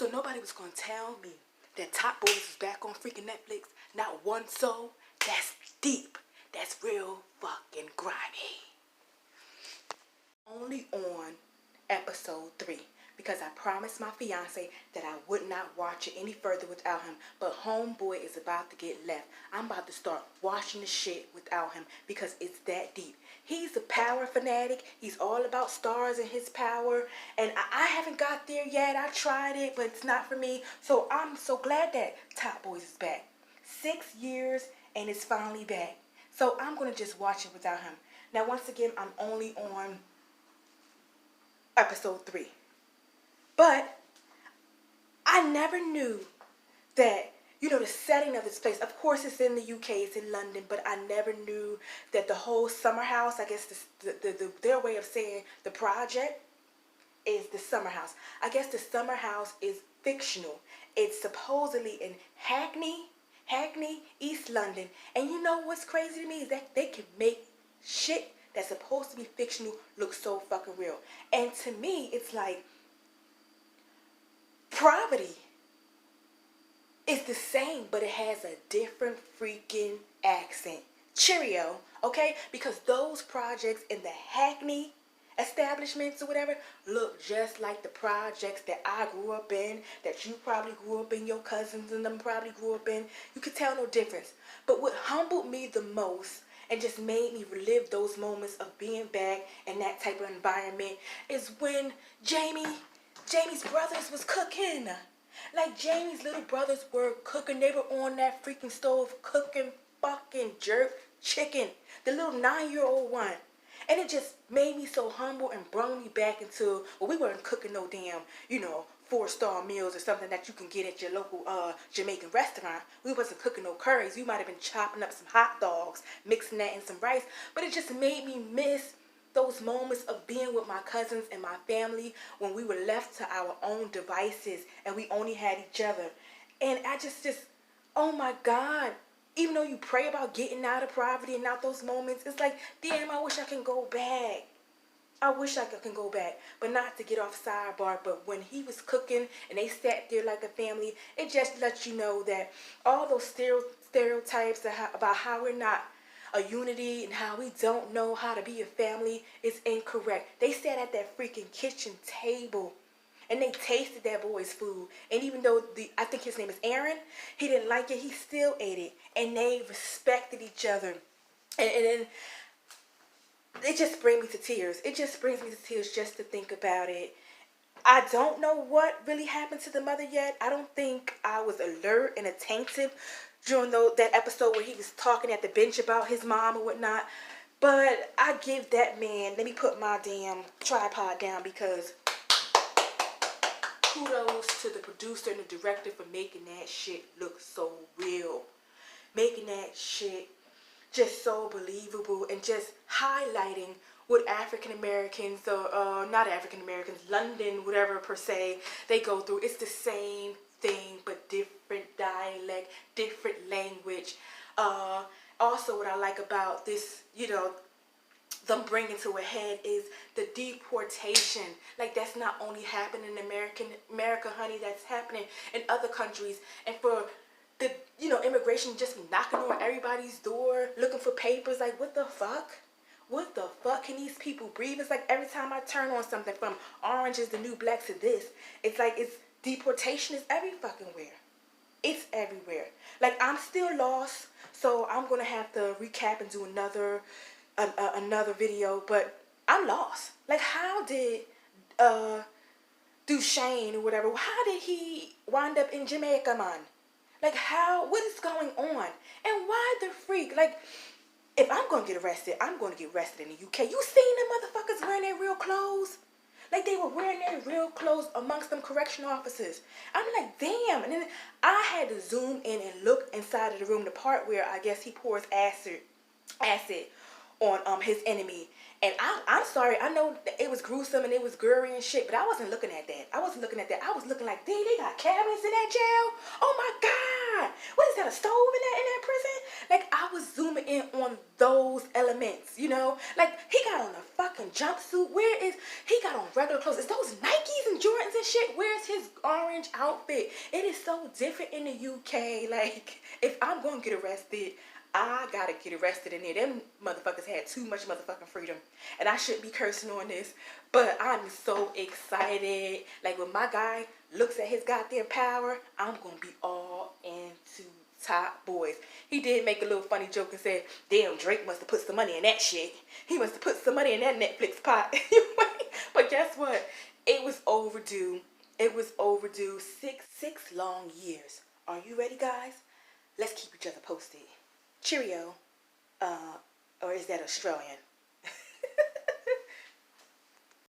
So nobody was going to tell me that Top Boys is back on freaking Netflix. Not one soul. That's deep. That's real fucking grimy. Only on episode 3. Because I promised my fiance that I would not watch it any further without him. But homeboy is about to get left. I'm about to start watching the shit without him because it's that deep. He's a power fanatic. He's all about stars and his power. And I haven't got there yet. I tried it, but it's not for me. So I'm so glad that Top Boys is back. 6 years and it's finally back. So I'm going to just watch it without him. Now, once again, I'm only on episode 3. But I never knew that, the setting of this place. Of course, it's in the UK, it's in London, but I never knew that the whole summer house, I guess their way of saying the project is the summer house. I guess the summer house is fictional. It's supposedly in Hackney, East London. And you know what's crazy to me is that they can make shit that's supposed to be fictional look so fucking real. And to me, it's like, poverty is the same, but it has a different freaking accent. Cheerio, okay? Because those projects in the Hackney establishments or whatever look just like the projects that I grew up in, that you probably grew up in, your cousins and them probably grew up in. You could tell no difference. But what humbled me the most and just made me relive those moments of being back in that type of environment is when Jamie's brothers was cooking. Like, Jamie's little brothers were cooking. They were on that freaking stove cooking fucking jerk chicken. The little 9-year-old one. And it just made me so humble and brought me back into, well, we weren't cooking no damn, 4-star meals or something that you can get at your local Jamaican restaurant. We wasn't cooking no curries. We might have been chopping up some hot dogs, mixing that in some rice. But it just made me miss those moments of being with my cousins and my family when we were left to our own devices and we only had each other. And I just, oh my God, even though you pray about getting out of poverty and out those moments, it's like, damn, I wish I can go back. I wish I can go back, but not to get off sidebar. But when he was cooking and they sat there like a family, it just lets you know that all those stereotypes about how we're not a unity and how we don't know how to be a family is incorrect. They sat at that freaking kitchen table and they tasted that boy's food. And even though I think his name is Aaron, he didn't like it, he still ate it. And they respected each other. And then it just brings me to tears. It just brings me to tears just to think about it. I don't know what really happened to the mother yet. I don't think I was alert and attentive during that episode where he was talking at the bench about his mom or whatnot. But I give that man, let me put my damn tripod down, because kudos to the producer and the director for making that shit look so real. Making that shit just so believable and just highlighting what African Americans, or not African Americans, London, whatever per se, they go through. It's the same thing, but different dialect, different language. Also, what I like about this, them bringing to a head is the deportation. Like, that's not only happening in America, honey, that's happening in other countries. And for the, immigration just be knocking on everybody's door, looking for papers. Like, what the fuck? What the fuck can these people breathe? It's like every time I turn on something, from Orange is the New Black to this, it's like deportation is every fucking where. It's everywhere. Like, I'm still lost, so I'm going to have to recap and do another video, but I'm lost. Like, how did Duchesne or whatever, how did he wind up in Jamaica, man? Like, what is going on? And why the freak? Like, if I'm going to get arrested, I'm going to get arrested in the UK. You seen them motherfuckers wearing their real clothes? Like, they were wearing their real clothes amongst them correctional officers. I'm like, damn. And then I had to zoom in and look inside of the room, the part where I guess he pours acid on his enemy. And I'm sorry, I know it was gruesome and it was gory and shit, but I wasn't looking at that. I was looking like, dang, they got cabinets in that jail? Oh my God. What is that, a stove in that prison? Like, I was zooming in on those elements, Like, he got on a fucking jumpsuit. He got on regular clothes? Is those Nikes and Jordans and shit wears his orange outfit. It is so different in the UK. Like, if I'm gonna get arrested, I gotta get arrested in there. Them motherfuckers had too much motherfucking freedom. And I shouldn't be cursing on this, but I'm so excited. Like, when my guy looks at his goddamn power, I'm gonna be all into Top Boys. He did make a little funny joke and said, damn, Drake must have put some money in that shit. He must have put some money in that Netflix pot. But guess what? It was overdue. It was overdue. Six long years. Are you ready, guys? Let's keep each other posted. Cheerio. Or is that Australian?